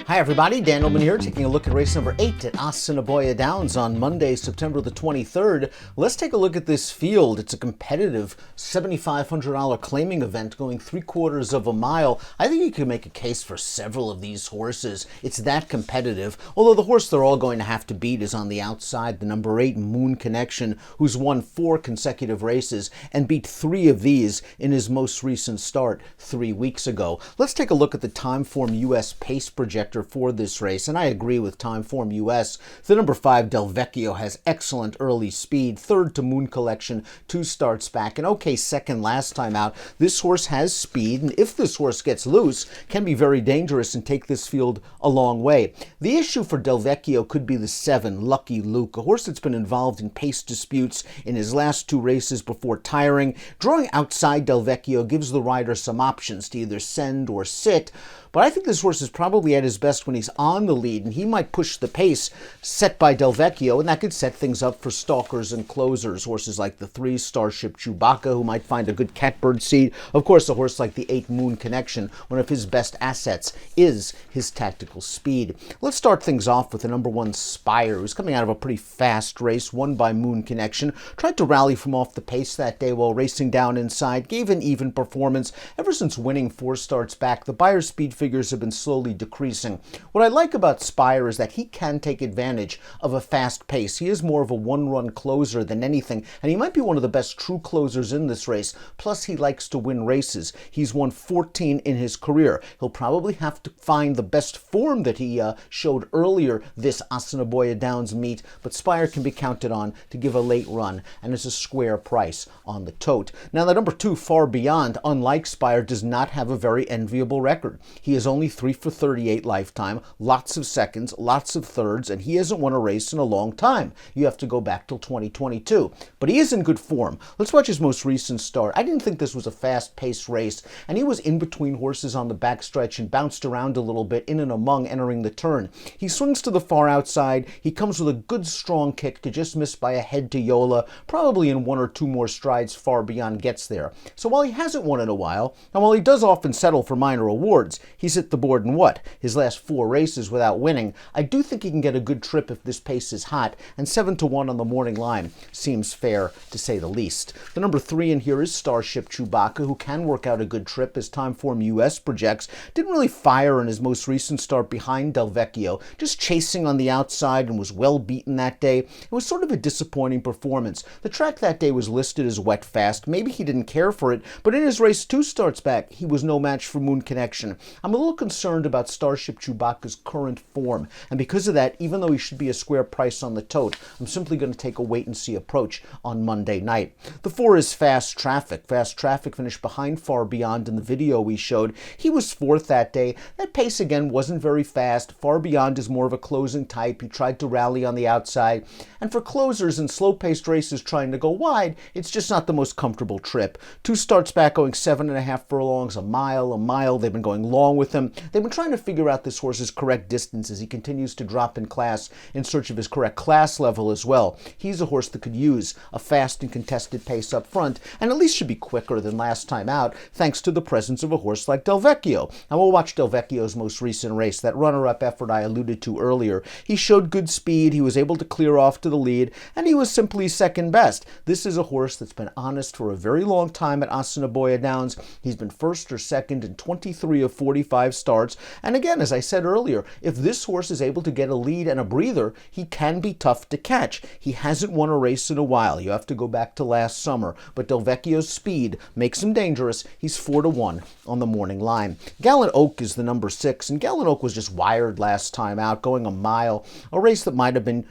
Hi everybody, Dan Illman here, taking a look at race number 8 at Assiniboia Downs on Monday, September the 23rd. Let's take a look at this field. It's a competitive $7,500 claiming event going 3/4 of a mile. I think you can make a case for several of these horses. It's that competitive, although the horse they're all going to have to beat is on the outside, the number 8 Moon Connection, who's won 4 consecutive races and beat 3 of these in his most recent start 3 weeks ago. Let's take a look at the Timeform US pace projector for this race, and I agree with Timeform US. The number 5 Del Vecchio has excellent early speed, third to Moon Collection 2 starts back, and okay second last time out. This horse has speed, and if this horse gets loose, can be very dangerous and take this field a long way. The issue for Del Vecchio could be the 7 Lucky Luke, a horse that's been involved in pace disputes in his last 2 races before tiring. Drawing outside Del Vecchio gives the rider some options to either send or sit, but I think this horse is probably at his best when he's on the lead, and he might push the pace set by Del Vecchio, and that could set things up for stalkers and closers. Horses like the 3 Starship Chewbacca, who might find a good catbird seat. Of course, a horse like the 8 Moon Connection, one of his best assets is his tactical speed. Let's start things off with the number 1 Spire, who's coming out of a pretty fast race, won by Moon Connection. Tried to rally from off the pace that day while racing down inside, gave an even performance. Ever since winning 4 starts back, the Beyer speed figures have been slowly decreasing. What I like about Spire is that he can take advantage of a fast pace. He is more of a one-run closer than anything, and he might be one of the best true closers in this race. Plus, he likes to win races. He's won 14 in his career. He'll probably have to find the best form that he showed earlier this Assiniboia Downs meet, but Spire can be counted on to give a late run, and it's a square price on the tote. Now, the number 2 Far Beyond, unlike Spire, does not have a very enviable record. He is only 3 for 38 lifetime, lots of seconds, lots of thirds, and he hasn't won a race in a long time. You have to go back till 2022. But he is in good form. Let's watch his most recent start. I didn't think this was a fast-paced race, and he was in between horses on the backstretch and bounced around a little bit in and among entering the turn. He swings to the far outside. He comes with a good strong kick to just miss by a head to Yola. Probably in 1 or 2 more strides Far Beyond gets there. So while he hasn't won in a while, and while he does often settle for minor awards, he's hit the board in his last 4 races without winning. I do think he can get a good trip if this pace is hot, and 7-1 on the morning line seems fair to say the least. The number 3 in here is Starship Chewbacca, who can work out a good trip as Timeform US projects. Didn't really fire in his most recent start behind Del Vecchio, just chasing on the outside and was well beaten that day. It was sort of a disappointing performance. The track that day was listed as wet fast. Maybe he didn't care for it, but in his race 2 starts back, he was no match for Moon Connection. I'm a little concerned about Starship Chewbacca's current form, and because of that, even though he should be a square price on the tote, I'm simply going to take a wait-and-see approach on Monday night. The 4 is Fast Traffic. Fast Traffic finished behind Far Beyond in the video we showed. He was 4th that day. That pace, again, wasn't very fast. Far Beyond is more of a closing type. He tried to rally on the outside, and for closers in slow-paced races trying to go wide, it's just not the most comfortable trip. 2 starts back going 7.5 furlongs, a mile. They've been going long with him. They've been trying to figure out this horse's correct distance as he continues to drop in class in search of his correct class level as well. He's a horse that could use a fast and contested pace up front, and at least should be quicker than last time out, thanks to the presence of a horse like Del Vecchio. Now we'll watch Del Vecchio's most recent race, that runner-up effort I alluded to earlier. He showed good speed, he was able to clear off to the lead, and he was simply second best. This is a horse that's been honest for a very long time at Assiniboia Downs. He's been first or second in 23 of 45 starts, and again, as I said earlier, if this horse is able to get a lead and a breather, he can be tough to catch. He hasn't won a race in a while. You have to go back to last summer, but Del Vecchio's speed makes him dangerous. He's 4-1 on the morning line. Gallant Oak is the number 6, and Gallant Oak was just wired last time out, going a mile, a race that might have been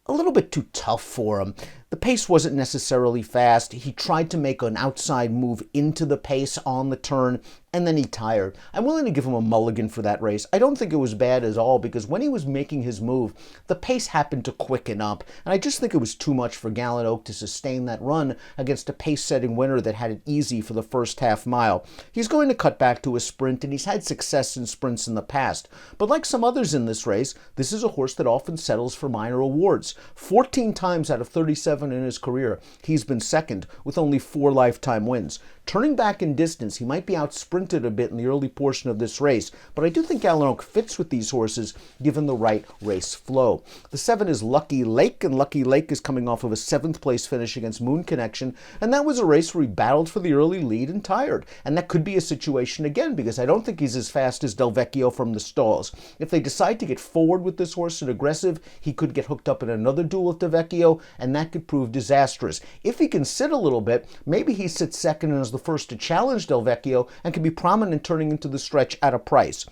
a little bit too tough for him. The pace wasn't necessarily fast. He tried to make an outside move into the pace on the turn, and then he tired. I'm willing to give him a mulligan for that race. I don't think it was bad at all, because when he was making his move, the pace happened to quicken up, and I just think it was too much for Gallant Oak to sustain that run against a pace-setting winner that had it easy for the first half mile. He's going to cut back to a sprint, and he's had success in sprints in the past. But like some others in this race, this is a horse that often settles for minor awards. 14 times out of 37 in his career, he's been second with only 4 lifetime wins. Turning back in distance, he might be out-sprinted a bit in the early portion of this race, but I do think Allen Oak fits with these horses given the right race flow. The 7 is Lucky Lake, and Lucky Lake is coming off of a 7th place finish against Moon Connection, and that was a race where he battled for the early lead and tired. And that could be a situation again, because I don't think he's as fast as Del Vecchio from the stalls. If they decide to get forward with this horse and aggressive, he could get hooked up in another duel with Del Vecchio, and that could prove disastrous. If he can sit a little bit, maybe he sits second and is the first to challenge Del Vecchio and can be prominent turning into the stretch at a price.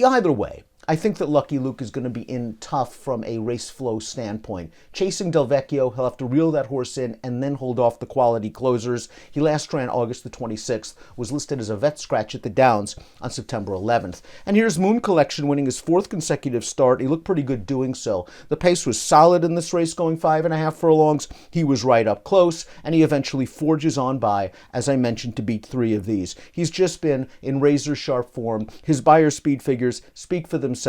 Either way, I think that Lucky Luke is going to be in tough from a race flow standpoint. Chasing Del Vecchio, he'll have to reel that horse in and then hold off the quality closers. He last ran August the 26th, was listed as a vet scratch at the Downs on September 11th. And here's Moon Collection winning his 4th consecutive start. He looked pretty good doing so. The pace was solid in this race, going 5.5 furlongs. He was right up close, and he eventually forges on by, as I mentioned, to beat 3 of these. He's just been in razor-sharp form. His Beyer speed figures speak for themselves,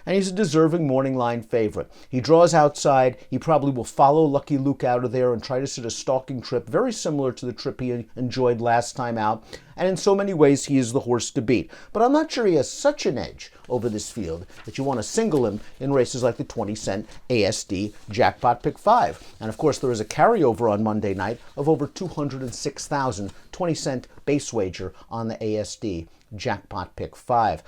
and he's a deserving morning line favorite. He draws outside. He probably will follow Lucky Luke out of there and try to sit a stalking trip, very similar to the trip he enjoyed last time out. And in so many ways, he is the horse to beat. But I'm not sure he has such an edge over this field that you want to single him in races like the 20-cent ASD Jackpot Pick 5. And of course, there is a carryover on Monday night of over 206,000 20-cent base wager on the ASD Jackpot Pick 5.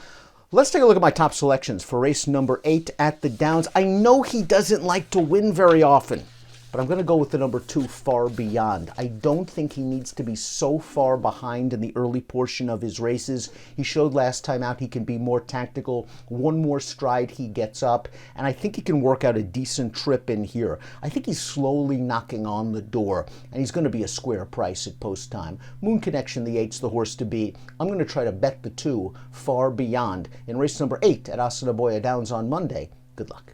Let's take a look at my top selections for race number 8 at the Downs. I know he doesn't like to win very often, but I'm going to go with the number 2, Far Beyond. I don't think he needs to be so far behind in the early portion of his races. He showed last time out he can be more tactical. One more stride he gets up, and I think he can work out a decent trip in here. I think he's slowly knocking on the door, and he's going to be a square price at post time. Moon Connection, the 8's the horse to beat. I'm going to try to bet the 2, Far Beyond, in race number 8 at Assiniboia Downs on Monday. Good luck.